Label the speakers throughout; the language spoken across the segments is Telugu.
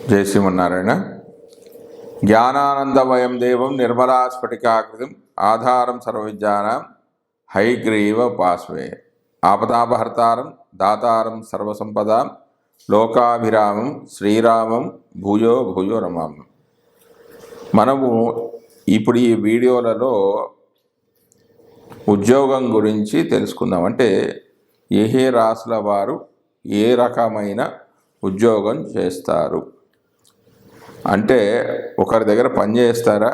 Speaker 1: జై శ్రీమన్నారాయణ. జ్ఞానానందమయం దేవం నిర్మలాస్ఫటికాకృతిం ఆధారం సర్వవిద్యానాం హైగ్రీవోపాస్మహే. ఆపదాపహర్తారం దాతారం సర్వసంపదాం లోకాభిరామం శ్రీరామం భూయో భూయో నమామి. మనము ఇప్పుడు ఈ వీడియోలలో ఉద్యోగం గురించి తెలుసుకుందాం. అంటే ఏ రాశుల వారు ఏ రకమైన ఉద్యోగం చేస్తారు అంటే, ఒకరి దగ్గర పని చేస్తారా,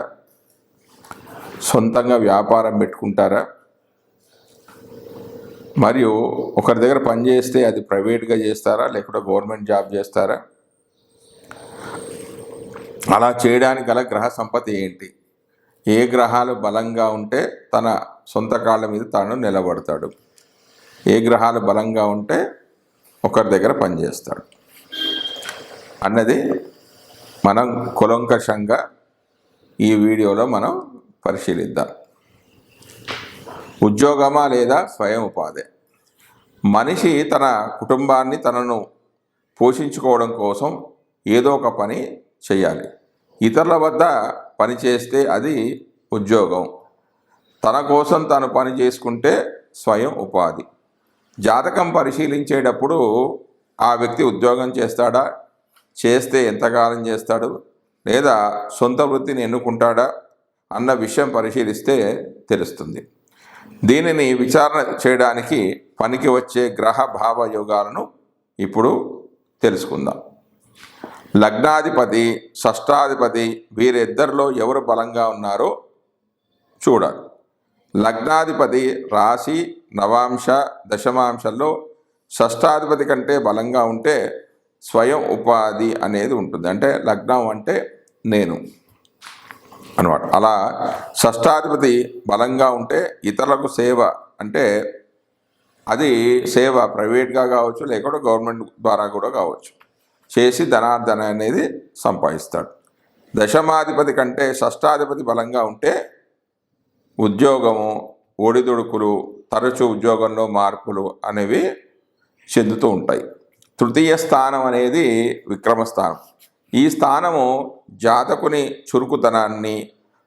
Speaker 1: సొంతంగా వ్యాపారం పెట్టుకుంటారా, మరియు ఒకరి దగ్గర పని చేస్తే అది ప్రైవేట్గా చేస్తారా లేకుంటే గవర్నమెంట్ జాబ్ చేస్తారా, అలా చేయడానికి గల గ్రహ సంపత్తి ఏంటి, ఏ గ్రహాలు బలంగా ఉంటే తన సొంత కాళ్ళ మీద తాను నిలబడతాడు, ఏ గ్రహాలు బలంగా ఉంటే ఒకరి దగ్గర పనిచేస్తాడు అన్నది మనం కులంకషంగా ఈ వీడియోలో మనం పరిశీలిద్దాం. ఉద్యోగమా లేదా స్వయం ఉపాధి? మనిషి తన కుటుంబాన్ని తనను పోషించుకోవడం కోసం ఏదో ఒక పని చేయాలి. ఇతరుల వద్ద పని చేస్తే అది ఉద్యోగం, తన కోసం తను పని చేసుకుంటే స్వయం ఉపాధి. జాతకం పరిశీలించేటప్పుడు ఆ వ్యక్తి ఉద్యోగం చేస్తాడా, చేస్తే ఎంతకాలం చేస్తాడు, లేదా సొంత వృత్తిని ఎన్నుకుంటాడా అన్న విషయం పరిశీలిస్తే తెలుస్తుంది. దీనిని విచారణ చేయడానికి పనికి వచ్చే గ్రహ భావ యోగాలను ఇప్పుడు తెలుసుకుందాం. లగ్నాధిపతి, షష్టాధిపతి వీరిద్దరిలో ఎవరు బలంగా ఉన్నారో చూడాలి. లగ్నాధిపతి రాశి, నవాంశ, దశమాంశంలో షష్టాధిపతి కంటే బలంగా ఉంటే స్వయం ఉపాధి అనేది ఉంటుంది. అంటే లగ్నం అంటే నేను అన్నమాట. అలా షష్టాధిపతి బలంగా ఉంటే ఇతరులకు సేవ, అంటే అది సేవ ప్రైవేట్గా కావచ్చు లేకపోతే గవర్నమెంట్ ద్వారా కూడా కావచ్చు, చేసి ధనార్జన అనేది సంపాదిస్తాడు. దశమాధిపతి కంటే షష్టాధిపతి బలంగా ఉంటే ఉద్యోగము, ఒడిదుడుకులు, తరచూ ఉద్యోగంలో మార్పులు అనేవి చెందుతూ ఉంటాయి. తృతీయ స్థానం అనేది విక్రమస్థానం. ఈ స్థానము జాతకుని చురుకుతనాన్ని,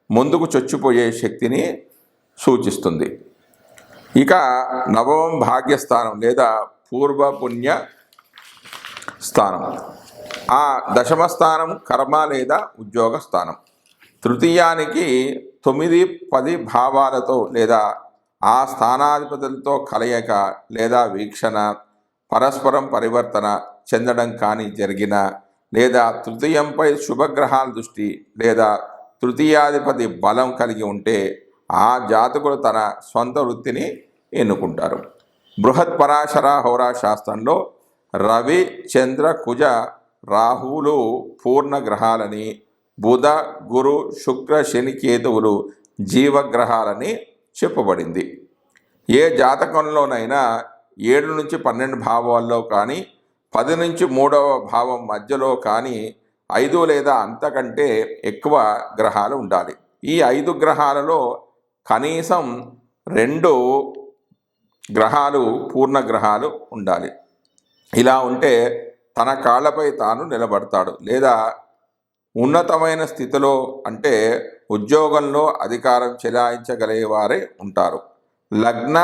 Speaker 1: ముందుకు చొచ్చిపోయే శక్తిని సూచిస్తుంది. ఇక నవమం భాగ్యస్థానం లేదా పూర్వ పుణ్య స్థానం. ఆ దశమ స్థానం కర్మ లేదా ఉద్యోగ స్థానం. తృతీయానికి 9, 10 భావాలతో లేదా ఆ స్థానాధిపతులతో కలయిక లేదా వీక్షణ, పరస్పరం పరివర్తన చెందడం కానీ జరిగిన, లేదా తృతీయంపై శుభగ్రహాల దృష్టి లేదా తృతీయాధిపతి బలం కలిగి ఉంటే ఆ జాతకులు తన సొంత వృత్తిని ఎన్నుకుంటారు. బృహత్ పరాశర హోరా శాస్త్రంలో రవి, చంద్ర, కుజ, రాహువులు పూర్ణ గ్రహాలని, బుధ, గురు, శుక్ర, శని, కేతువులు జీవగ్రహాలని చెప్పబడింది. ఏ జాతకంలోనైనా 7 నుంచి 12 భావాల్లో కానీ 10 నుంచి 3వ భావం మధ్యలో కానీ 5 లేదా అంతకంటే ఎక్కువ గ్రహాలు ఉండాలి. ఈ 5 గ్రహాలలో కనీసం 2 గ్రహాలు పూర్ణ గ్రహాలు ఉండాలి. ఇలా ఉంటే తన కాళ్ళపై తాను నిలబడతాడు, లేదా ఉన్నతమైన స్థితిలో అంటే ఉద్యోగంలో అధికారం చెలాయించగలిగేవారే ఉంటారు. లగ్న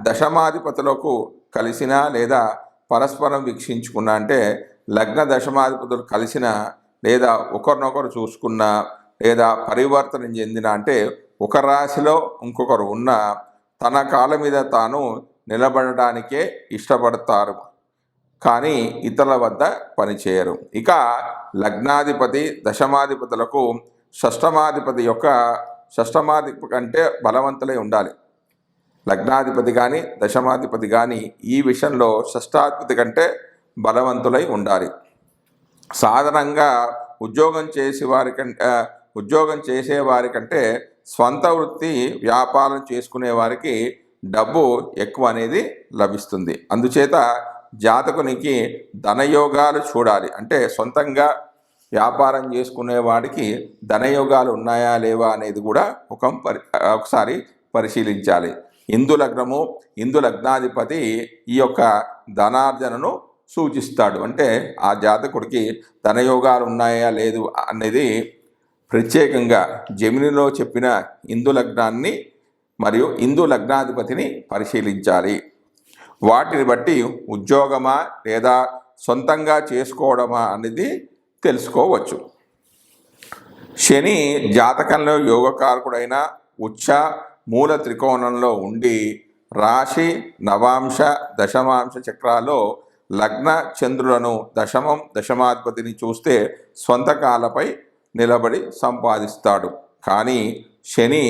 Speaker 1: దశమాధిపతులకు కలిసిన లేదా పరస్పరం వీక్షించుకున్న, అంటే లగ్న దశమాధిపతులు కలిసిన లేదా ఒకరినొకరు చూసుకున్న లేదా పరివర్తన చెందిన, అంటే ఒక రాశిలో ఇంకొకరు ఉన్న తన కాళ్ళ మీద తాను నిలబడడానికే ఇష్టపడతారు, కానీ ఇతరుల వద్ద పనిచేయరు. ఇక లగ్నాధిపతి దశమాధిపతులకు షష్టమాధిపతి కంటే బలవంతులై ఉండాలి. లగ్నాధిపతి కానీ దశమాధిపతి కానీ ఈ విషయంలో షష్టాధిపతి కంటే బలవంతులై ఉండాలి. సాధారణంగా ఉద్యోగం చేసేవారి కంటే స్వంత వృత్తి వ్యాపారం చేసుకునే వారికి డబ్బు ఎక్కువ అనేది లభిస్తుంది. అందుచేత జాతకునికి ధనయోగాలు చూడాలి. అంటే సొంతంగా వ్యాపారం చేసుకునే వాడికి ధనయోగాలు ఉన్నాయా లేవా అనేది కూడా ఒకసారి పరిశీలించాలి. ఇందు లగ్నము, ఇందు లగ్నాధిపతి ఈ యొక్క ధనార్జనను సూచిస్తాడు. అంటే ఆ జాతకుడికి ధనయోగాలు ఉన్నాయా లేదు అనేది ప్రత్యేకంగా జెమినిలో చెప్పిన ఇందు లగ్నాన్ని మరియు ఇందు లగ్నాధిపతిని పరిశీలించాలి. వాటిని బట్టి ఉద్యోగమా లేదా సొంతంగా చేసుకోవడమా అనేది తెలుసుకోవచ్చు. శని జాతకంలో యోగకారకుడైన ఉచ్చ మూల త్రికోణంలో ఉండి రాశి నవాంశ దశమాంశ చక్రాల్లో లగ్న చంద్రులను దశమం దశమాధిపతిని చూస్తే స్వంత కాళ్ళపై నిలబడి సంపాదిస్తాడు. కానీ శని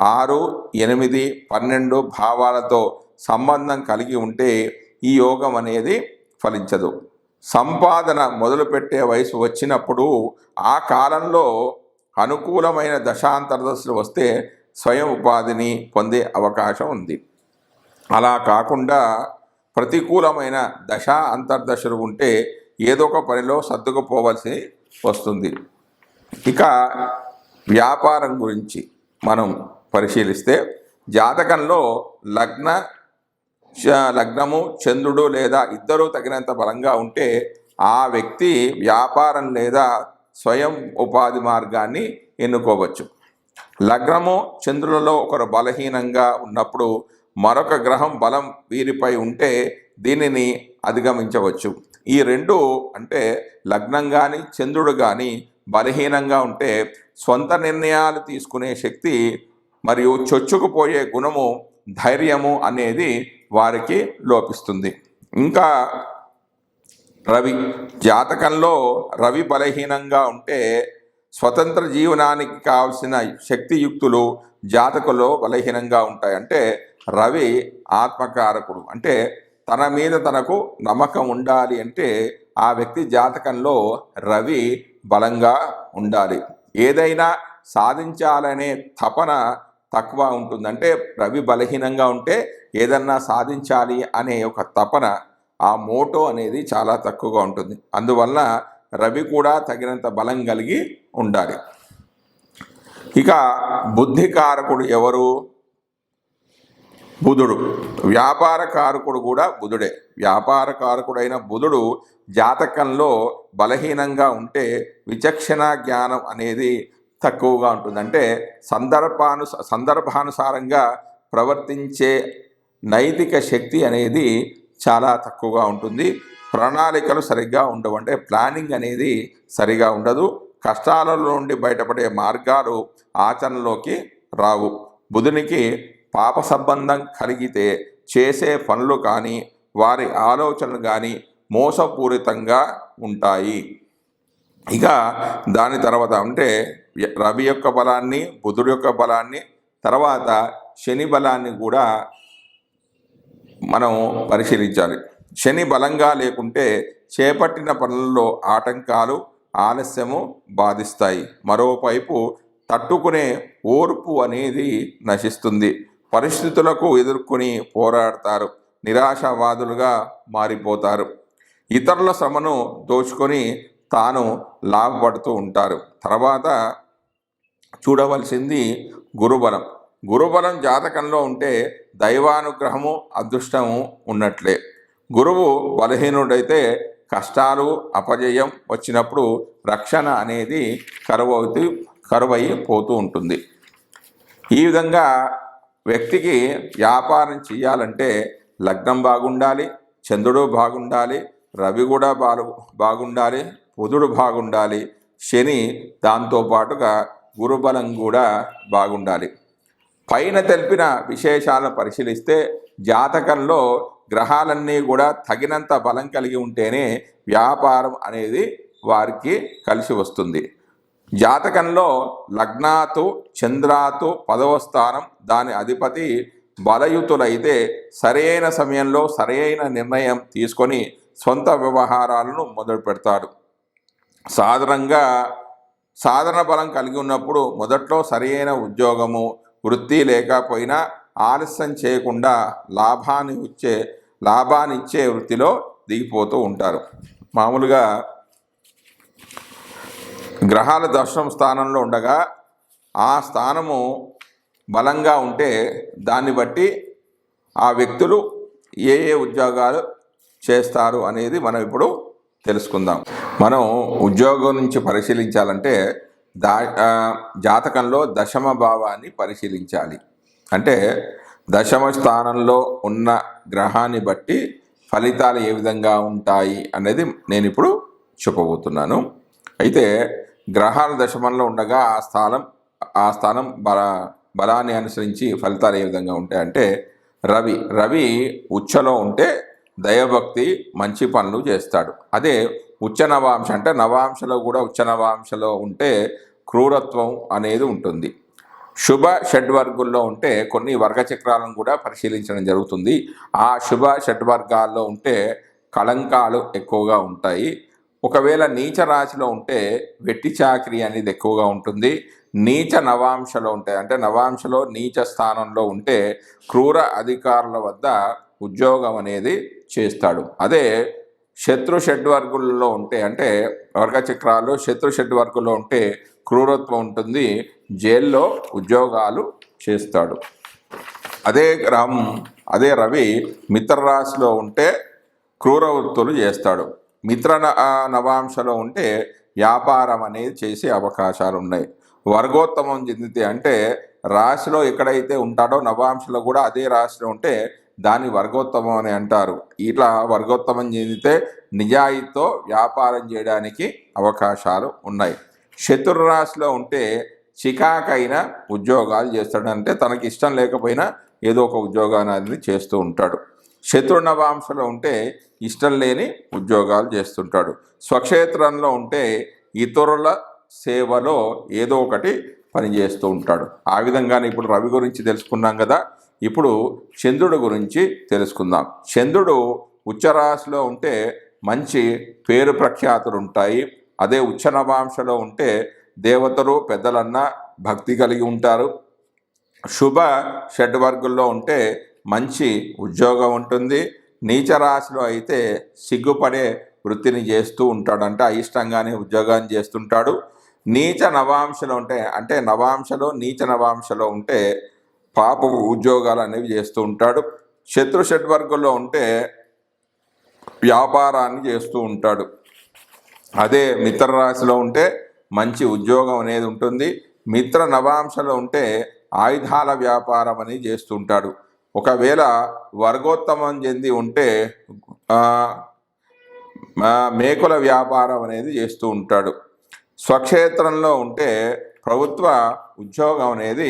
Speaker 1: 6, 8, 12 భావాలతో సంబంధం కలిగి ఉంటే ఈ యోగం అనేది ఫలించదు. సంపాదన మొదలుపెట్టే వయసు వచ్చినప్పుడు ఆ కాలంలో అనుకూలమైన దశాంతర్దశలు వస్తే స్వయం ఉపాధిని పొందే అవకాశం ఉంది. అలా కాకుండా ప్రతికూలమైన దశ అంతర్దశలు ఉంటే ఏదో ఒక పనిలో సర్దుకుపోవలసి వస్తుంది. ఇక వ్యాపారం గురించి మనం పరిశీలిస్తే జాతకంలో లగ్నము చంద్రుడు లేదా ఇద్దరూ తగినంత బలంగా ఉంటే ఆ వ్యక్తి వ్యాపారం లేదా స్వయం ఉపాధి మార్గాన్ని ఎన్నుకోవచ్చు. లగ్నము చంద్రులలో ఒకరు బలహీనంగా ఉన్నప్పుడు మరొక గ్రహం బలం వీరిపై ఉంటే దీనిని అధిగమించవచ్చు. ఈ రెండు అంటే లగ్నం కానీ చంద్రుడు కానీ బలహీనంగా ఉంటే సొంత నిర్ణయాలు తీసుకునే శక్తి మరియు చొచ్చుకుపోయే గుణము ధైర్యము అనేది వారికి లోపిస్తుంది. ఇంకా రవి జాతకంలో రవి బలహీనంగా ఉంటే స్వతంత్ర జీవనానికి కావలసిన శక్తియుక్తులు జాతకంలో బలహీనంగా ఉంటాయి. అంటే రవి ఆత్మకారకుడు. అంటే తన మీద తనకు నమ్మకం ఉండాలి అంటే ఆ వ్యక్తి జాతకంలో రవి బలంగా ఉండాలి. ఏదైనా సాధించాలనే తపన తక్కువ ఉంటుంది. అంటే రవి బలహీనంగా ఉంటే ఏదన్నా సాధించాలి అనే ఒక తపన, ఆ మోటో అనేది చాలా తక్కువగా ఉంటుంది. అందువల్ల రవి కూడా తగినంత బలం కలిగి ఉండాలి. ఇక బుద్ధికారకుడు ఎవరు? బుధుడు. వ్యాపార కారకుడు కూడా బుధుడే. వ్యాపార కారకుడైన బుధుడు జాతకంలో బలహీనంగా ఉంటే విచక్షణ జ్ఞానం అనేది తక్కువగా ఉంటుంది. అంటే సందర్భానుసారంగా ప్రవర్తించే నైతిక శక్తి అనేది చాలా తక్కువగా ఉంటుంది. ప్రణాళికలు సరిగ్గా ఉండవు. అంటే ప్లానింగ్ అనేది సరిగా ఉండదు. కష్టాల నుండి బయటపడే మార్గాలు ఆచరణలోకి రావు. బుధునికి పాప సంబంధం కలిగితే చేసే పనులు కానీ వారి ఆలోచనలు కానీ మోసపూరితంగా ఉంటాయి. ఇక దాని తర్వాత అంటే రవి యొక్క బలాన్ని, బుధుడు యొక్క బలాన్ని, తర్వాత శని బలాన్ని కూడా మనం పరిశీలించాలి. శని బలంగా లేకుంటే చేపట్టిన పనుల్లో ఆటంకాలు, ఆలస్యము బాధిస్తాయి. మరోవైపు తట్టుకునే ఓర్పు అనేది నశిస్తుంది. పరిస్థితులకు ఎదుర్కొని పోరాడతారు. నిరాశావాదులుగా మారిపోతారు. ఇతరుల శ్రమను దోచుకొని తాను లాభపడుతూ ఉంటారు. తర్వాత చూడవలసింది గురుబలం. గురుబలం జాతకంలో ఉంటే దైవానుగ్రహము, అదృష్టము ఉన్నట్లే. గురువు బలహీనుడైతే కష్టాలు, అపజయం వచ్చినప్పుడు రక్షణ అనేది కరువైపోతూ ఉంటుంది. ఈ విధంగా వ్యక్తికి వ్యాపారం చేయాలంటే లగ్నం బాగుండాలి, చంద్రుడు బాగుండాలి, రవి కూడా బాగుండాలి, బుధుడు బాగుండాలి, శని దాంతోపాటుగా గురుబలం కూడా బాగుండాలి. పైన తెలిపిన విశేషాలను పరిశీలిస్తే జాతకంలో గ్రహాలన్నీ కూడా తగినంత బలం కలిగి ఉంటేనే వ్యాపారం అనేది వారికి కలిసి వస్తుంది. జాతకంలో లగ్నాతు చంద్రాతు 10వ స్థానం, దాని అధిపతి బలయుతులైతే సరైన సమయంలో సరైన నిర్ణయం తీసుకొని సొంత వ్యవహారాలను మొదలు పెడతాడు. సాధారణ బలం కలిగి ఉన్నప్పుడు మొదట్లో సరైన ఉద్యోగము, వృత్తి లేకపోయినా ఆలస్యం చేయకుండా లాభాన్నిచ్చే వృత్తిలో దిగిపోతూ ఉంటారు. మామూలుగా గ్రహాల దశమ స్థానంలో ఉండగా ఆ స్థానము బలంగా ఉంటే దాన్ని బట్టి ఆ వ్యక్తులు ఏ ఉద్యోగాలు చేస్తారు అనేది మనం ఇప్పుడు తెలుసుకుందాం. మనం ఉద్యోగం నుంచి పరిశీలించాలంటే జాతకంలో దశమ భావాన్ని పరిశీలించాలి. అంటే దశమ స్థానంలో ఉన్న గ్రహాన్ని బట్టి ఫలితాలు ఏ విధంగా ఉంటాయి అనేది నేను ఇప్పుడు చెప్పబోతున్నాను. అయితే గ్రహాలు దశమంలో ఉండగా ఆ స్థానం బలాన్ని అనుసరించి ఫలితాలు ఏ విధంగా ఉంటాయంటే రవి ఉచ్చలో ఉంటే దైవభక్తి మంచి పనులు చేస్తాడు. అదే ఉచ్చ నవాంశ అంటే నవాంశలో కూడా ఉచ్చ నవాంశలో ఉంటే క్రూరత్వం అనేది ఉంటుంది. శుభ షడ్వర్గుల్లో ఉంటే కొన్ని వర్గచక్రాలను కూడా పరిశీలించడం జరుగుతుంది. ఆ శుభ షడ్వర్గాల్లో ఉంటే కళంకాలు ఎక్కువగా ఉంటాయి. ఒకవేళ నీచ రాశిలో ఉంటే వెట్టి చాకిరీ అనేది ఎక్కువగా ఉంటుంది. నీచ నవాంశలో ఉంటాయి అంటే నవాంశలో నీచ స్థానంలో ఉంటే క్రూర అధికారుల వద్ద ఉద్యోగం అనేది చేస్తాడు. అదే శత్రు షడ్వర్గుల్లో ఉంటే అంటే వర్గచక్రాలు శత్రు షడ్వర్గుల్లో ఉంటే క్రూరత్వం ఉంటుంది, జైల్లో ఉద్యోగాలు చేస్తాడు. అదే రవి మిత్ర రాశిలో ఉంటే క్రూర వృత్తులు చేస్తాడు. మిత్ర నవాంశలో ఉంటే వ్యాపారం అనేది చేసే అవకాశాలు ఉన్నాయి. వర్గోత్తమం చెందితే అంటే రాశిలో ఎక్కడైతే ఉంటాడో నవాంశలో కూడా అదే రాశిలో ఉంటే దాన్ని వర్గోత్తమం అని అంటారు. ఇట్లా వర్గోత్తమం చెందితే నిజాయితీతో వ్యాపారం చేయడానికి అవకాశాలు ఉన్నాయి. శత్రు రాశిలో ఉంటే చికాకైన ఉద్యోగాలు చేస్తాడు. అంటే తనకి ఇష్టం లేకపోయినా ఏదో ఒక ఉద్యోగాన్ని అనేది చేస్తూ ఉంటాడు. శత్రు నవాంశలో ఉంటే ఇష్టం లేని ఉద్యోగాలు చేస్తుంటాడు. స్వక్షేత్రంలో ఉంటే ఇతరుల సేవలో ఏదో ఒకటి పనిచేస్తూ ఉంటాడు. ఆ విధంగానే ఇప్పుడు రవి గురించి తెలుసుకున్నాం కదా. ఇప్పుడు చంద్రుడి గురించి తెలుసుకుందాం. చంద్రుడు ఉచ్చరాశిలో ఉంటే మంచి పేరు ప్రఖ్యాతులు ఉంటాయి. అదే ఉచ్చ నవాంశలో ఉంటే దేవతలు పెద్దలన్న భక్తి కలిగి ఉంటారు. శుభ షడ్వర్గుల్లో ఉంటే మంచి ఉద్యోగం ఉంటుంది. నీచ రాశిలో అయితే సిగ్గుపడే వృత్తిని చేస్తూ ఉంటాడు. అంటే అయిష్టంగానే ఉద్యోగాన్ని చేస్తుంటాడు. నీచ నవాంశలో ఉంటే అంటే నవాంశలో నీచ నవాంశలో ఉంటే పాప ఉద్యోగాలు అనేవి చేస్తూ ఉంటాడు. శత్రు షడ్వర్గుల్లో ఉంటే వ్యాపారాన్ని చేస్తూ ఉంటాడు. అదే మిత్ర రాశిలో ఉంటే మంచి ఉద్యోగం అనేది ఉంటుంది. మిత్ర నవాంశలో ఉంటే ఆయుధాల వ్యాపారం అనేది చేస్తుంటాడు. ఒకవేళ వర్గోత్తమం చెంది ఉంటే మేకుల వ్యాపారం అనేది చేస్తూ ఉంటాడు. స్వక్షేత్రంలో ఉంటే ప్రభుత్వ ఉద్యోగం అనేది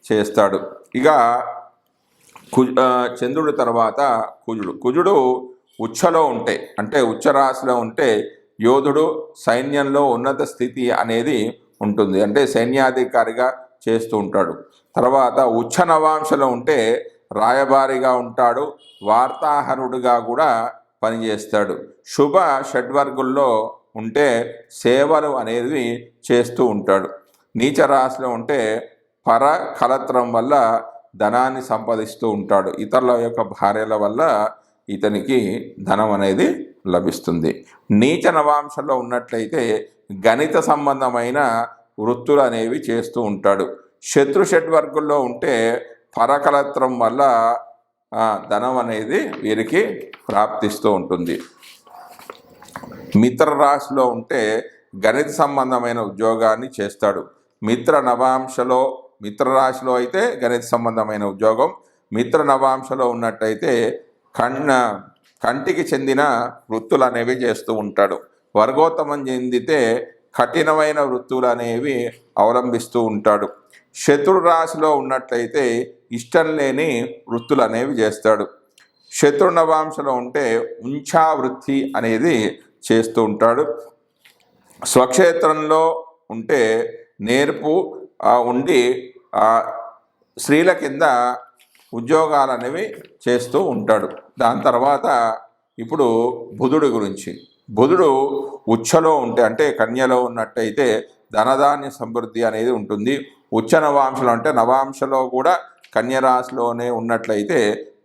Speaker 1: చేస్తాడు. ఇక చంద్రుడి తర్వాత కుజుడు ఉచ్చలో ఉంటే అంటే ఉచ్చరాశిలో ఉంటే యోధుడు, సైన్యంలో ఉన్నత స్థితి అనేది ఉంటుంది. అంటే సైన్యాధికారిగా చేస్తూ ఉంటాడు. తర్వాత ఉచ్చ నవాంశలో ఉంటే రాయబారిగా ఉంటాడు. వార్తాహరుడుగా కూడా పనిచేస్తాడు. శుభ షడ్వర్గుల్లో ఉంటే సేవలు అనేది చేస్తూ ఉంటాడు. నీచ రాశిలో ఉంటే పర కలత్రం వల్ల ధనాన్ని సంపాదిస్తూ ఉంటాడు. ఇతరుల యొక్క భార్యల వల్ల ఇతనికి ధనం అనేది లభిస్తుంది. నీచ నవాంశంలో ఉన్నట్లయితే గణిత సంబంధమైన వృత్తులు అనేవి చేస్తూ ఉంటాడు. శత్రు షడ్వర్గుల్లో ఉంటే పరకలత్రం వల్ల ధనం అనేది వీరికి ప్రాప్తిస్తూ ఉంటుంది. మిత్ర రాశిలో ఉంటే గణిత సంబంధమైన ఉద్యోగాన్ని చేస్తాడు. మిత్ర రాశిలో అయితే గణిత సంబంధమైన ఉద్యోగం, మిత్ర నవాంశలో ఉన్నట్టయితే కంటికి చెందిన వృత్తులు అనేవి చేస్తూ ఉంటాడు. వర్గోత్తమం చెందితే కఠినమైన వృత్తులు అనేవి అవలంబిస్తూ ఉంటాడు. శత్రు రాశిలో ఉన్నట్లయితే ఇష్టం లేని వృత్తులు అనేవి చేస్తాడు. శత్రు నవాంశలో ఉంటే ఉంచా వృత్తి అనేది చేస్తూ ఉంటాడు. స్వక్షేత్రంలో ఉంటే నేర్పు ఉండి స్త్రీల కింద ఉద్యోగాలు అనేవి చేస్తూ ఉంటాడు. దాని తర్వాత ఇప్పుడు బుధుడి గురించి. బుధుడు ఉచ్చలో ఉంటే అంటే కన్యలో ఉన్నట్టయితే ధనధాన్య సమృద్ధి అనేది ఉంటుంది. ఉచ్చ నవాంశలో అంటే నవాంశలో కూడా కన్యరాశిలోనే ఉన్నట్లయితే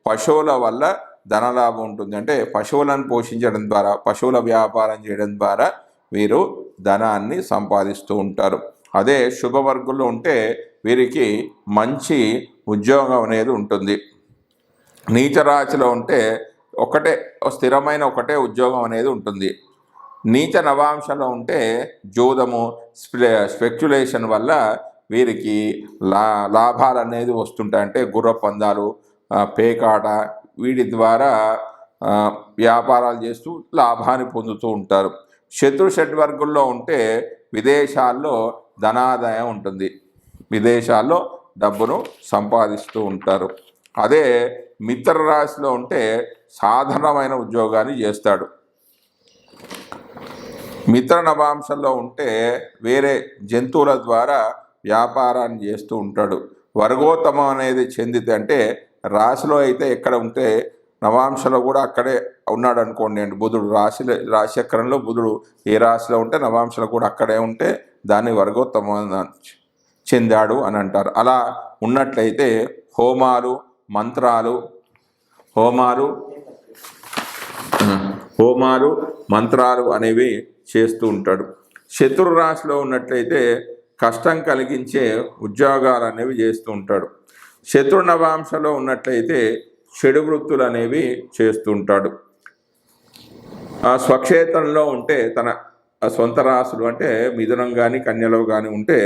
Speaker 1: పశువుల వల్ల ధనలాభం ఉంటుంది. అంటే పశువులను పోషించడం ద్వారా, పశువుల వ్యాపారం చేయడం ద్వారా వీరు ధనాన్ని సంపాదిస్తూ ఉంటారు. అదే శుభవర్గుల్లో ఉంటే వీరికి మంచి ఉద్యోగం అనేది ఉంటుంది. నీచ రాశిలో ఉంటే ఒకటే స్థిరమైన ఒకటే ఉద్యోగం అనేది ఉంటుంది. నీచ నవాంశలో ఉంటే జూదము, స్పెక్యులేషన్ వల్ల వీరికి లాభాలు అనేది వస్తుంటాయి. అంటే గుర్ర పందాలు, పేకాట, వీటి ద్వారా వ్యాపారాలు చేస్తూ లాభాన్ని పొందుతూ ఉంటారు. శత్రు షడ్వర్గుల్లో ఉంటే విదేశాల్లో ధనాదాయం ఉంటుంది, విదేశాల్లో డబ్బును సంపాదిస్తూ ఉంటారు. అదే మిత్ర రాశిలో ఉంటే సాధారణమైన ఉద్యోగాన్ని చేస్తాడు. మిత్ర నవాంశంలో ఉంటే వేరే జంతువుల ద్వారా వ్యాపారాన్ని చేస్తూ ఉంటాడు. వర్గోత్తమం అనేది చెందితే అంటే రాశిలో అయితే ఎక్కడ ఉంటే నవాంశలో కూడా అక్కడే ఉన్నాడు అనుకోండి అండి. బుధుడు రాశిచక్రంలో బుధుడు ఏ రాశిలో ఉంటే నవాంశలో కూడా అక్కడే ఉంటే దాన్ని వర్గోత్తమం చెందాడు అని అంటారు. అలా ఉన్నట్లయితే హోమాలు, మంత్రాలు అనేవి చేస్తూ ఉంటాడు. శత్రు రాశిలో ఉన్నట్లయితే కష్టం కలిగించే ఉద్యోగాలు అనేవి చేస్తూ ఉంటాడు. శత్రు నవాంశలో ఉన్నట్లయితే చెడు వృత్తులు అనేవి చేస్తూ ఉంటాడు. ఆ స్వక్షేత్రంలో ఉంటే తన సొంత రాశులు అంటే మిథునం కానీ కన్యలో కానీ ఉంటే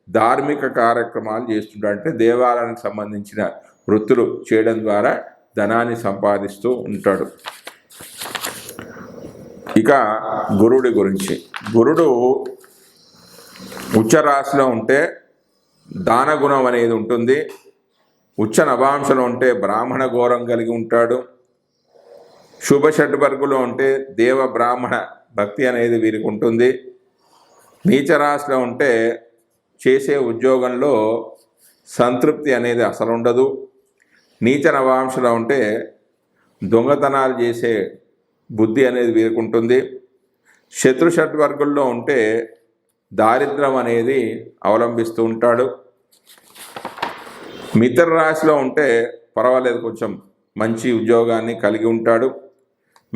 Speaker 1: ధార్మిక కార్యక్రమాలు చేస్తుంటాడు. అంటే దేవాలయానికి సంబంధించిన వృత్తులు చేయడం ద్వారా ధనాన్ని సంపాదిస్తూ ఉంటాడు. ఇక గురుడి గురించి, గురుడు ఉచ్చ రాశిలో ఉంటే దానగుణం అనేది ఉంటుంది. ఉచ్చ నవాంశలో ఉంటే బ్రాహ్మణ ఘోరం కలిగి ఉంటాడు. శుభ షడ్వర్గులో ఉంటే దేవ బ్రాహ్మణ భక్తి అనేది వీరికి ఉంటుంది. నీచ రాశిలో ఉంటే చేసే ఉద్యోగంలో సంతృప్తి అనేది అసలు ఉండదు. నీచ నవాంశలో ఉంటే దొంగతనాలు చేసే బుద్ధి అనేది వీరికి ఉంటుంది. శత్రు షడ్వర్గుల్లో ఉంటే దారిద్ర్యం అనేది అవలంబిస్తూ ఉంటాడు. మిత్ర రాశిలో ఉంటే పర్వాలేదు, కొంచెం మంచి ఉద్యోగాన్ని కలిగి ఉంటాడు.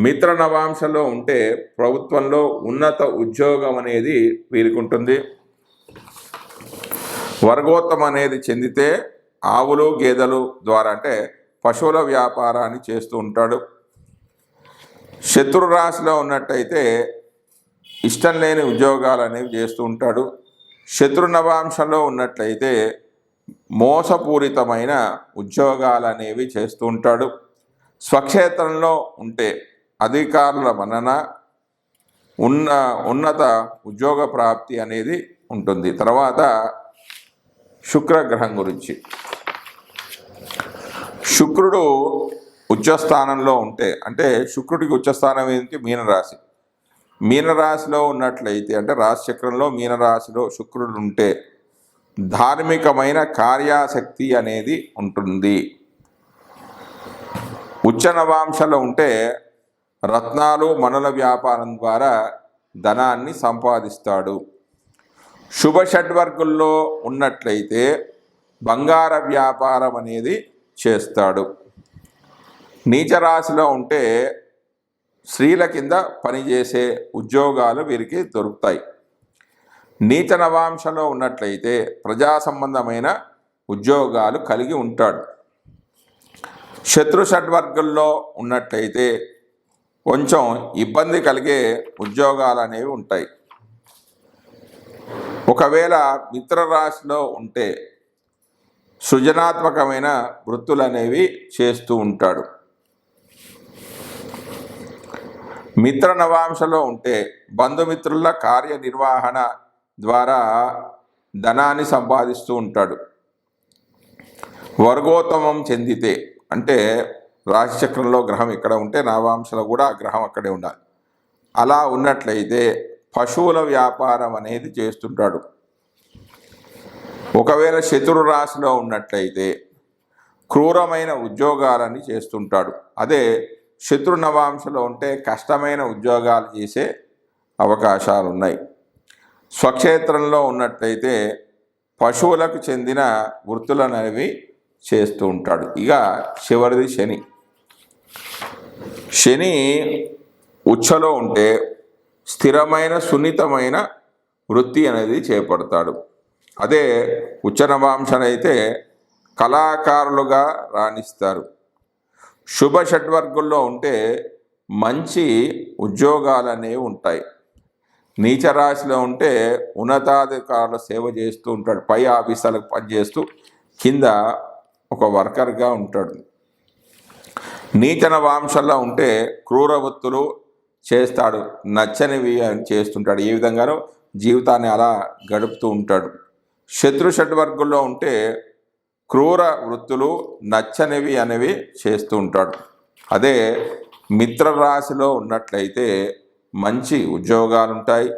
Speaker 1: మిత్ర నవాంశలో ఉంటే ప్రభుత్వంలో ఉన్నత ఉద్యోగం అనేది వీరికి ఉంటుంది. వర్గోత్తమం అనేది చెందితే ఆవులు, గేదెలు ద్వారా అంటే పశువుల వ్యాపారాన్ని చేస్తూ ఉంటాడు. శత్రు రాశిలో ఉన్నట్టయితే ఇష్టం లేని ఉద్యోగాలు అనేవి చేస్తూ ఉంటాడు. శత్రు నవాంశంలో ఉన్నట్లయితే మోసపూరితమైన ఉద్యోగాలు అనేవి చేస్తూ ఉంటాడు. స్వక్షేత్రంలో ఉంటే అధికారుల మన్నన, ఉన్నత ఉద్యోగ ప్రాప్తి అనేది ఉంటుంది. తర్వాత శుక్రగ్రహం గురించి, శుక్రుడు ఉచ్చస్థానంలో ఉంటే అంటే శుక్రుడికి ఉచ్చస్థానం ఏంటి? మీనరాశి. మీనరాశిలో ఉన్నట్లయితే అంటే రాశిచక్రంలో మీనరాశిలో శుక్రుడు ఉంటే ధార్మికమైన కార్యాసక్తి అనేది ఉంటుంది. ఉచ్చ నవాంశలో ఉంటే రత్నాలు, మణుల వ్యాపారం ద్వారా ధనాన్ని సంపాదిస్తాడు. శుభ షడ్వర్గుల్లో ఉన్నట్లయితే బంగార వ్యాపారం అనేది చేస్తాడు. నీచ రాశిలో ఉంటే స్త్రీల కింద పనిచేసే ఉద్యోగాలు వీరికి దొరుకుతాయి. నీచ నవాంశలో ఉన్నట్లయితే ప్రజా సంబంధమైన ఉద్యోగాలు కలిగి ఉంటాడు. శత్రు షడ్వర్గుల్లో ఉన్నట్లయితే కొంచెం ఇబ్బంది కలిగే ఉద్యోగాలు అనేవి ఉంటాయి. ఒకవేళ మిత్ర రాశిలో ఉంటే సృజనాత్మకమైన వృత్తులు అనేవి చేస్తూ ఉంటాడు. మిత్ర నవాంశలో ఉంటే బంధుమిత్రుల కార్యనిర్వహణ ద్వారా ధనాన్ని సంపాదిస్తూ ఉంటాడు. వర్గోత్తమం చెందితే అంటే రాశిచక్రంలో గ్రహం ఎక్కడ ఉంటే నవాంశలో కూడా ఆ గ్రహం అక్కడే ఉండాలి. అలా ఉన్నట్లయితే పశువుల వ్యాపారం అనేది చేస్తుంటాడు. ఒకవేళ శత్రు రాశిలో ఉన్నట్లయితే క్రూరమైన ఉద్యోగాలని చేస్తుంటాడు. అదే శత్రు నవాంశలో ఉంటే కష్టమైన ఉద్యోగాలు చేసే అవకాశాలు ఉన్నాయి. స్వక్షేత్రంలో ఉన్నట్లయితే పశువులకు చెందిన వృత్తులను అనేవి చేస్తూ ఉంటాడు. ఇక చివరిది శని. శని ఉచ్చలో ఉంటే స్థిరమైన సున్నితమైన వృత్తి అనేది చేపడతాడు. అదే ఉచ్చ నవాంశనైతే కళాకారులుగా రాణిస్తారు. శుభ షడ్వర్గుల్లో ఉంటే మంచి ఉద్యోగాలు అనేవి ఉంటాయి. నీచ రాశిలో ఉంటే ఉన్నతాధికారుల సేవ చేస్తూ ఉంటాడు, పై ఆఫీసర్లకు పనిచేస్తూ కింద ఒక వర్కర్గా ఉంటాడు. నీచ నవాంశంలో ఉంటే క్రూర వృత్తులు చేస్తాడు, నచ్చనివి అని చేస్తుంటాడు. ఏ విధంగానో జీవితాన్ని అలా గడుపుతూ ఉంటాడు. శత్రు షడ్వర్గుల్లో ఉంటే క్రూర వృత్తులు నచ్చనివి అనేవి చేస్తూ ఉంటాడు. అదే మిత్ర రాశిలో ఉన్నట్లయితే మంచి ఉద్యోగాలు ఉంటాయి.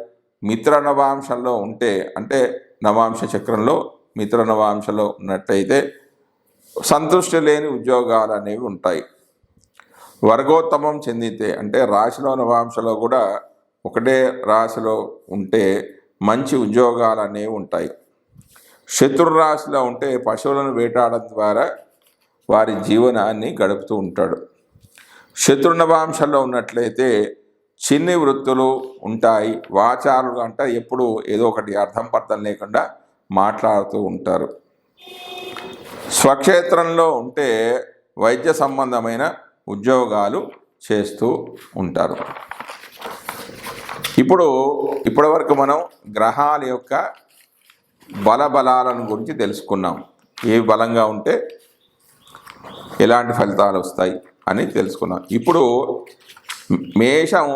Speaker 1: మిత్ర నవాంశంలో ఉంటే అంటే నవాంశ చక్రంలో మిత్ర నవాంశంలో ఉన్నట్లయితే సంతృష్టి లేని ఉద్యోగాలు అనేవి ఉంటాయి. వర్గోత్తమం చెందితే అంటే రాశిలో నవాంశలో కూడా ఒకటే రాశిలో ఉంటే మంచి ఉద్యోగాలు అనేవి ఉంటాయి. శత్రు రాశిలో ఉంటే పశువులను వేటాడడం ద్వారా వారి జీవనాన్ని గడుపుతూ ఉంటాడు. శత్రు నవాంశంలో ఉన్నట్లయితే చిన్ని వృత్తులు ఉంటాయి. వాచారులు అంటే ఎప్పుడు ఏదో ఒకటి అర్థం పర్థం లేకుండా మాట్లాడుతూ ఉంటారు. స్వక్షేత్రంలో ఉంటే వైద్య సంబంధమైన ఉద్యోగాలు చేస్తూ ఉంటారు. ఇప్పటివరకు మనం గ్రహాల యొక్క బలాలను గురించి తెలుసుకున్నాం. ఏ బలంగా ఉంటే ఎలాంటి ఫలితాలు వస్తాయి అని తెలుసుకున్నాం. ఇప్పుడు మేషం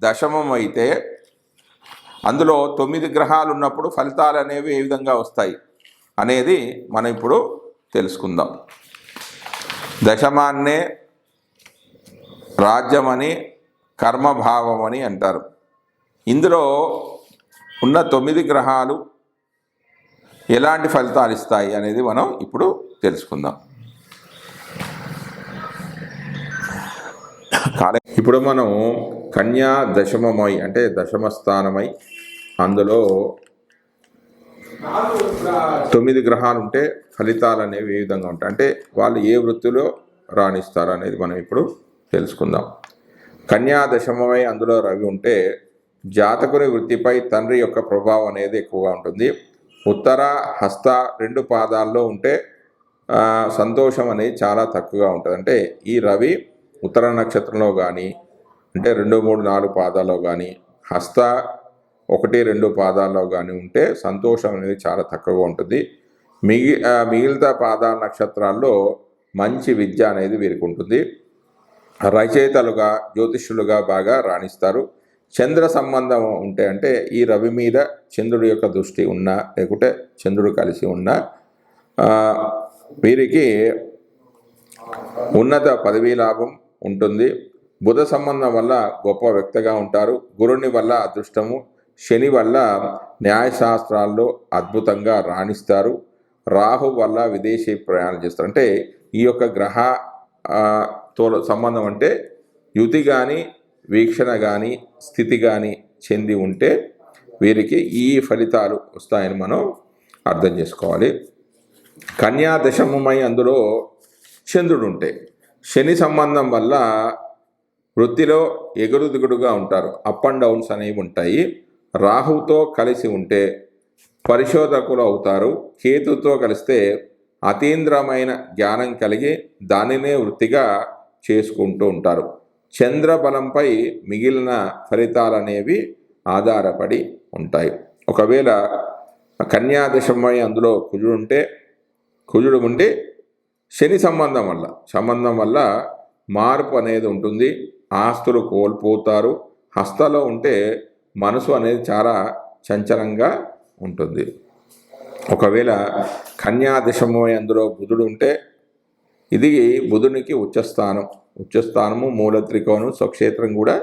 Speaker 1: దశమం అయితే అందులో 9 గ్రహాలు ఉన్నప్పుడు ఫలితాలు అనేవి ఏ విధంగా వస్తాయి అనేది మనం ఇప్పుడు తెలుసుకుందాం. దశమాన్నే రాజ్యమని కర్మభావం అని అంటారు. ఇందులో ఉన్న 9 గ్రహాలు ఎలాంటి ఫలితాలు ఇస్తాయి అనేది మనం ఇప్పుడు తెలుసుకుందాం. ఇప్పుడు మనం కన్యా దశమమై అంటే దశమ స్థానమై అందులో 9 గ్రహాలు ఉంటే ఫలితాలు అనేవి ఏ విధంగా ఉంటాయి అంటే వాళ్ళు ఏ వృత్తిలో రాణిస్తారు అనేది మనం ఇప్పుడు తెలుసుకుందాం. కన్యా దశమమై అందులో రవి ఉంటే జాతకుని వృత్తిపై తండ్రి యొక్క ప్రభావం అనేది ఎక్కువగా ఉంటుంది. ఉత్తర హస్త 2 పాదాల్లో ఉంటే సంతోషం అనేది చాలా తక్కువగా ఉంటుంది. అంటే ఈ రవి ఉత్తర నక్షత్రంలో కానీ అంటే 2, 3, 4 పాదాల్లో కానీ హస్త 1, 2 పాదాల్లో కానీ ఉంటే సంతోషం అనేది చాలా తక్కువగా ఉంటుంది. మిగిలిన పాదాల నక్షత్రాల్లో మంచి విద్య అనేది వీరికి ఉంటుంది. రచయితలుగా జ్యోతిష్యులుగా బాగా రాణిస్తారు. చంద్ర సంబంధం ఉంటే అంటే ఈ రవి మీద చంద్రుడి యొక్క దృష్టి ఉన్నా లేకుంటే చంద్రుడు కలిసి ఉన్నా వీరికి ఉన్నత పదవీ లాభం ఉంటుంది. బుధ సంబంధం వల్ల గొప్ప వ్యక్తిగా ఉంటారు. గురుని వల్ల అదృష్టము, శని వల్ల న్యాయశాస్త్రాల్లో అద్భుతంగా రాణిస్తారు. రాహు వల్ల విదేశీ ప్రయాణం చేస్తారు. అంటే ఈ యొక్క గ్రహతో సంబంధం అంటే యుతి కానీ వీక్షణ కానీ స్థితి కానీ చెంది ఉంటే వీరికి ఈ ఫలితాలు వస్తాయని మనం అర్థం చేసుకోవాలి. కన్యా దశమమై అందులో చంద్రుడు ఉంటే శని సంబంధం వల్ల వృత్తిలో ఎగురు దిగుడుగా ఉంటారు, అప్ అండ్ డౌన్స్ అనేవి ఉంటాయి. రాహుతో కలిసి ఉంటే పరిశోధకులు అవుతారు. కేతుతో కలిస్తే అతీంద్రమైన జ్ఞానం కలిగి దానినే వృత్తిగా చేసుకుంటూ ఉంటారు. చంద్రబలంపై మిగిలిన ఫలితాలు అనేవి ఆధారపడి ఉంటాయి. ఒకవేళ కన్యాదశమై అందులో కుజుడు ఉంటే శని సంబంధం వల్ల మార్పు అనేది ఉంటుంది. ఆస్తులు కోల్పోతారు. హస్తలో ఉంటే మనసు అనేది చాలా చంచలంగా ఉంటుంది. ఒకవేళ కన్యాదశమై అందులో బుధుడు ఉంటే ఇది బుధునికి ఉచ్చస్థానము మూల త్రికోణం స్వక్షేత్రం కూడా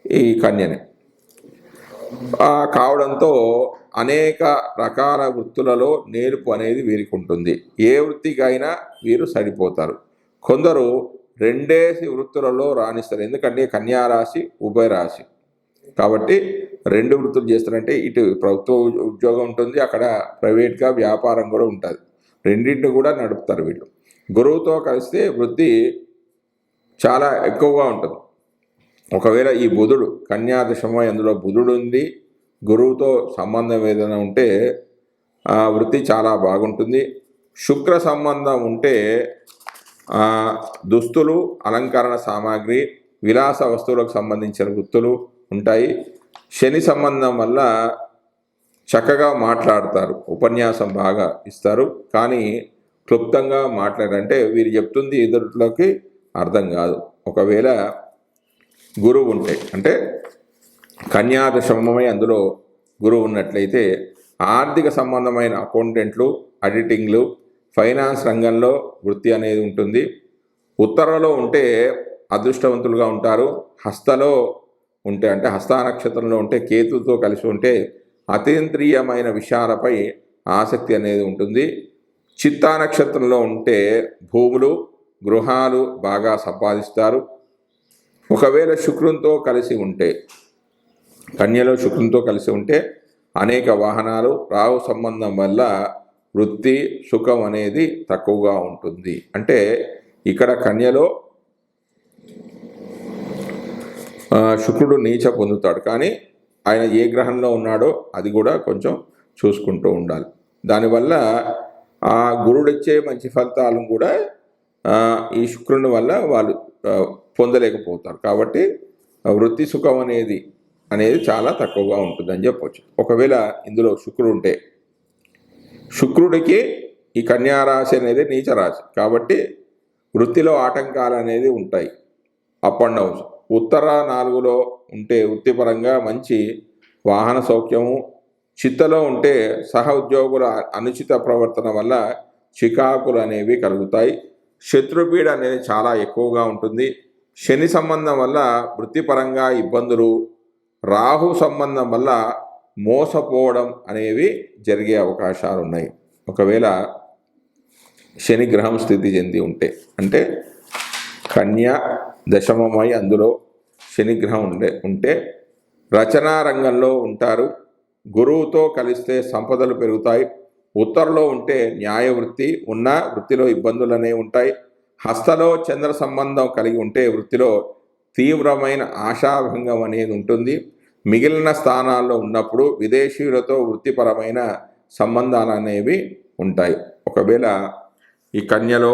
Speaker 1: ఈ కన్యనే కావడంతో అనేక రకాల వృత్తులలో నేర్పు అనేది వీరికి ఉంటుంది. ఏ వృత్తికైనా వీరు సరిపోతారు. కొందరు 2 వృత్తులలో రాణిస్తారు. ఎందుకంటే కన్యారాశి ఉభయరాశి కాబట్టి 2 వృత్తులు చేస్తారంటే ఇటు ప్రభుత్వ ఉద్యోగం ఉంటుంది, అక్కడ ప్రైవేట్గా వ్యాపారం కూడా ఉంటుంది. రెండింటిని కూడా నడుపుతారు వీళ్ళు. గురువుతో కలిస్తే వృత్తి చాలా ఎక్కువగా ఉంటుంది. ఒకవేళ ఈ బుధుడు కన్యాదశమై అందులో బుధుడు ఉంది, గురువుతో సంబంధం ఏదైనా ఉంటే వృత్తి చాలా బాగుంటుంది. శుక్ర సంబంధం ఉంటే దుస్తులు, అలంకరణ సామాగ్రి, విలాస వస్తువులకు సంబంధించిన వృత్తులు ఉంటాయి. శని సంబంధం వల్ల చక్కగా మాట్లాడతారు, ఉపన్యాసం బాగా ఇస్తారు, కానీ క్లుప్తంగా మాట్లాడారంటే వీరు చెప్తుంది ఎదుటిలోకి అర్థం కాదు. ఒకవేళ గురువు ఉంటే అంటే కన్యాదశమమై అందులో గురువు ఉన్నట్లయితే ఆర్థిక సంబంధమైన అకౌంటెంట్లు, ఆడిటింగ్లు, ఫైనాన్స్ రంగంలో వృత్తి అనేది ఉంటుంది. ఉత్తరలో ఉంటే అదృష్టవంతులుగా ఉంటారు. హస్తలో ఉంటే అంటే హస్త నక్షత్రంలో ఉంటే కేతుతో కలిసి ఉంటే అతీంద్రియమైన విషయాలపై ఆసక్తి అనేది ఉంటుంది. చిత్తా నక్షత్రంలో ఉంటే భూములు, గృహాలు బాగా సంపాదిస్తారు. ఒకవేళ శుక్రునితో కలిసి ఉంటే, కన్యలో శుక్రునితో కలిసి ఉంటే అనేక వాహనాలు, రాహు సంబంధం వల్ల వృత్తి, సుఖం అనేది తక్కువగా ఉంటుంది. అంటే ఇక్కడ కన్యలో శుక్రుడు నీచ పొందుతాడు, కానీ ఆయన ఏ గ్రహంలో ఉన్నాడో అది కూడా కొంచెం చూసుకుంటూ ఉండాలి. దానివల్ల ఆ గురుడిచ్చే మంచి ఫలితాలను కూడా ఈ శుక్రుని వల్ల వాళ్ళు పొందలేకపోతారు. కాబట్టి వృత్తి సుఖం అనేది చాలా తక్కువగా ఉంటుందని చెప్పవచ్చు. ఒకవేళ ఇందులో శుక్రుడు ఉంటే, శుక్రుడికి ఈ కన్యారాశి అనేది నీచ రాశి కాబట్టి వృత్తిలో ఆటంకాలు అనేది ఉంటాయి, అప్ అండ్ డౌన్స్. ఉత్తర 4లో ఉంటే వృత్తిపరంగా మంచి వాహన సౌఖ్యము, చిత్తలో ఉంటే సహ ఉద్యోగుల అనుచిత ప్రవర్తన వల్ల చికాకులు అనేవి కలుగుతాయి. శత్రుపీడ అనేది చాలా ఎక్కువగా ఉంటుంది. శని సంబంధం వల్ల వృత్తిపరంగా ఇబ్బందులు, రాహు సంబంధం వల్ల మోసపోవడం అనేవి జరిగే అవకాశాలు ఉన్నాయి. ఒకవేళ శని గ్రహం స్థితి చెంది ఉంటే అంటే కన్యా దశమమై అందులో శనిగ్రహం ఉంటే రచనా రంగంలో ఉంటారు. గురువుతో కలిస్తే సంపదలు పెరుగుతాయి. ఉత్తరలో ఉంటే న్యాయ వృత్తి ఉన్న వృత్తిలో ఇబ్బందులు అనేవి ఉంటాయి. హస్తలో చంద్ర సంబంధం కలిగి ఉంటే వృత్తిలో తీవ్రమైన ఆశాభంగం అనేది ఉంటుంది. మిగిలిన స్థానాల్లో ఉన్నప్పుడు విదేశీయులతో వృత్తిపరమైన సంబంధాలు అనేవి ఉంటాయి. ఒకవేళ ఈ కన్యలో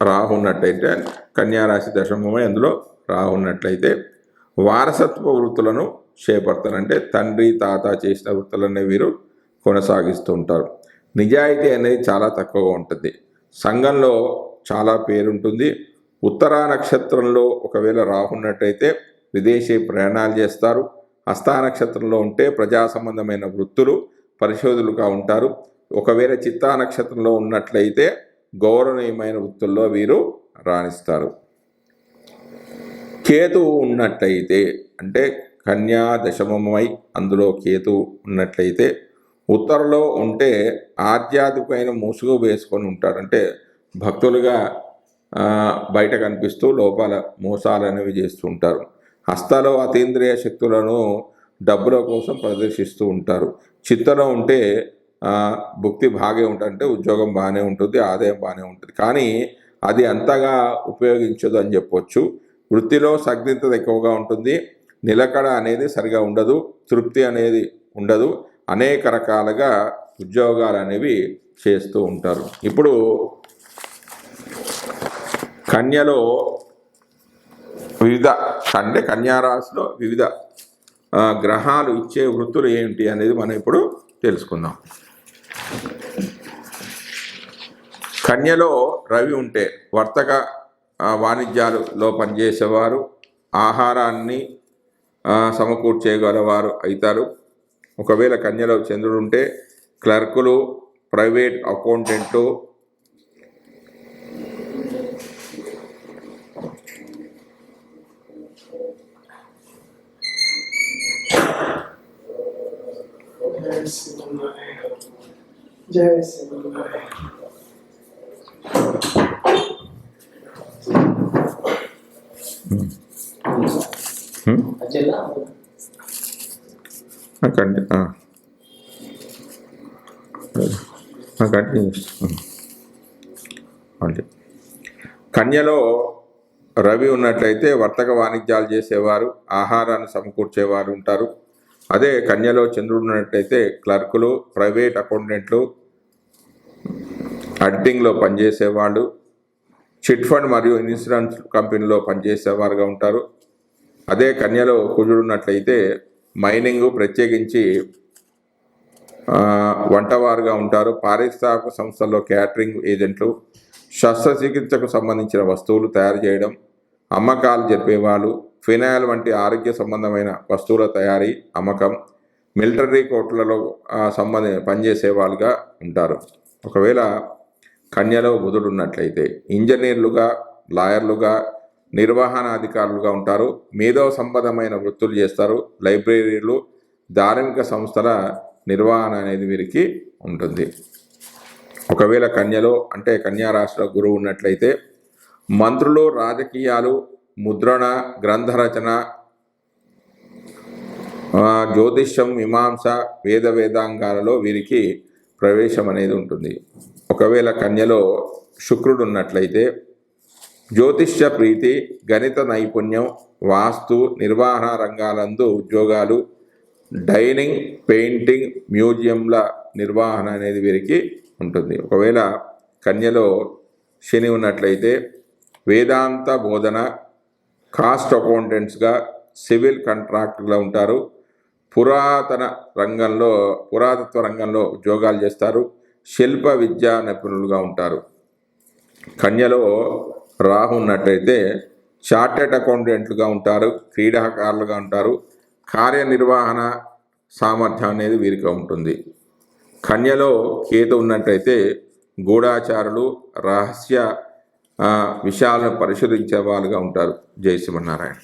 Speaker 1: రాహు ఉన్నట్లయితే, కన్యారాశి దశమమై అందులో రాహు ఉన్నట్లయితే వారసత్వ వృత్తులను చేపడతారంటే తండ్రి, తాత చేసిన వృత్తులనే వీరు కొనసాగిస్తూ ఉంటారు. నిజాయితీ అనేది చాలా తక్కువగా ఉంటుంది. సంఘంలో చాలా పేరుంటుంది. ఉత్తరా నక్షత్రంలో ఒకవేళ రాహు ఉన్నట్టయితే విదేశీ ప్రయాణాలు చేస్తారు. హస్తా నక్షత్రంలో ఉంటే ప్రజా సంబంధమైన వృత్తులు, పరిశోధకులుగా ఉంటారు. ఒకవేళ చిత్తా నక్షత్రంలో ఉన్నట్లయితే గౌరవనీయమైన వృత్తుల్లో వీరు రాణిస్తారు. కేతువు ఉన్నట్లయితే అంటే కన్యా దశమమై అందులో కేతువు ఉన్నట్లయితే ఉత్తరలో ఉంటే ఆధ్యాత్మికమైన ముసుగు వేసుకొని ఉంటారు. అంటే భక్తులుగా బయట కనిపిస్తూ లోపల మోసాలు అనేవి చేస్తూ ఉంటారు. హస్తాలో అతీంద్రియ శక్తులను డబ్బుల కోసం ప్రదర్శిస్తూ ఉంటారు. చిత్తలో ఉంటే భుక్తి బాగా ఉంటుంది, అంటే ఉద్యోగం బాగానే ఉంటుంది, ఆదాయం బాగానే ఉంటుంది, కానీ అది అంతగా ఉపయోగించదు అని చెప్పొచ్చు. వృత్తిలో సగ్నిగ్ధత ఎక్కువగా ఉంటుంది. నిలకడ అనేది సరిగా ఉండదు, తృప్తి అనేది ఉండదు. అనేక రకాలుగా ఉద్యోగాలు అనేవి చేస్తూ ఉంటారు. ఇప్పుడు కన్యలో వివిధ అంటే కన్యారాశిలో వివిధ గ్రహాలు ఇచ్చే వృత్తులు ఏంటి అనేది మనం ఇప్పుడు తెలుసుకుందాం. కన్యలో రవి ఉంటే వర్తక వాణిజ్యాలలో పనిచేసేవారు, ఆహారాన్ని సమకూర్చేయగలవారు అవుతారు. ఒకవేళ కన్యలో చంద్రుడు ఉంటే క్లర్కులు, ప్రైవేట్ అకౌంటెంట్లు, కన్యలో రవి ఉన్నట్లయితే వర్తక వాణిజ్యాలు చేసేవారు, ఆహారాన్ని సమకూర్చేవారు ఉంటారు. అదే కన్యలో చంద్రుడు ఉన్నట్లయితే క్లర్కులు, ప్రైవేట్ అకౌంటెంట్లు, ఆడిటింగ్లో పనిచేసేవాళ్ళు, చిట్ ఫండ్ మరియు ఇన్సూరెన్స్ కంపెనీలో పనిచేసేవారుగా ఉంటారు. అదే కన్యలో కుజుడు ఉన్నట్లయితే మైనింగ్, ప్రత్యేకించి వంటవారుగా ఉంటారు. పారిశ్రామిక సంస్థల్లో క్యాటరింగ్ ఏజెంట్లు, శస్త్రచికిత్సకు సంబంధించిన వస్తువులు తయారు చేయడం, అమ్మకాలు జరిపేవాళ్ళు, ఫినాయిల్ వంటి ఆరోగ్య సంబంధమైన వస్తువుల తయారీ, అమ్మకం, మిలిటరీ కోర్టులలో పనిచేసే వాళ్ళుగా ఉంటారు. ఒకవేళ కన్యలో బుధుడు ఉన్నట్లయితే ఇంజనీర్లుగా, లాయర్లుగా, నిర్వహణాధికారులుగా ఉంటారు. మేధో సంబంధమైన వృత్తులు చేస్తారు. లైబ్రరీలు, ధార్మిక సంస్థల నిర్వహణ అనేది వీరికి ఉంటుంది. ఒకవేళ కన్యలో అంటే కన్యా రాశిలో గురువు ఉన్నట్లయితే మంత్రులు, రాజకీయాలు, ముద్రణ, గ్రంథరచన, జ్యోతిష్యం, మీమాంస, వేదాంగాలలో వీరికి ప్రవేశం అనేది ఉంటుంది. ఒకవేళ కన్యలో శుక్రుడు ఉన్నట్లయితే జ్యోతిష్య ప్రీతి, గణిత నైపుణ్యం, వాస్తు, నిర్వహణ రంగాలందు ఉద్యోగాలు, డైనింగ్, పెయింటింగ్, మ్యూజియంల నిర్వహణ అనేది వీరికి ఉంటుంది. ఒకవేళ కన్యలో శని ఉన్నట్లయితే వేదాంత బోధన, కాస్ట్ అకౌంటెంట్స్గా, సివిల్ కాంట్రాక్టర్గా ఉంటారు. పురాతత్వ రంగంలో ఉద్యోగాలు చేస్తారు. శిల్ప విద్యా నిపుణులుగా ఉంటారు. కన్యలో రాహు ఉన్నట్లయితే చార్టెడ్ అకౌంటెంట్లుగా ఉంటారు. క్రీడాకారులుగా ఉంటారు. కార్యనిర్వహణ సామర్థ్యం అనేది వీరికి ఉంటుంది. కన్యలో కేతు ఉన్నట్లయితే గూఢాచారులు, రహస్య విషయాలను పరిశోధించే వాళ్ళుగా ఉంటారు. జై శ్రీమన్నారాయణ.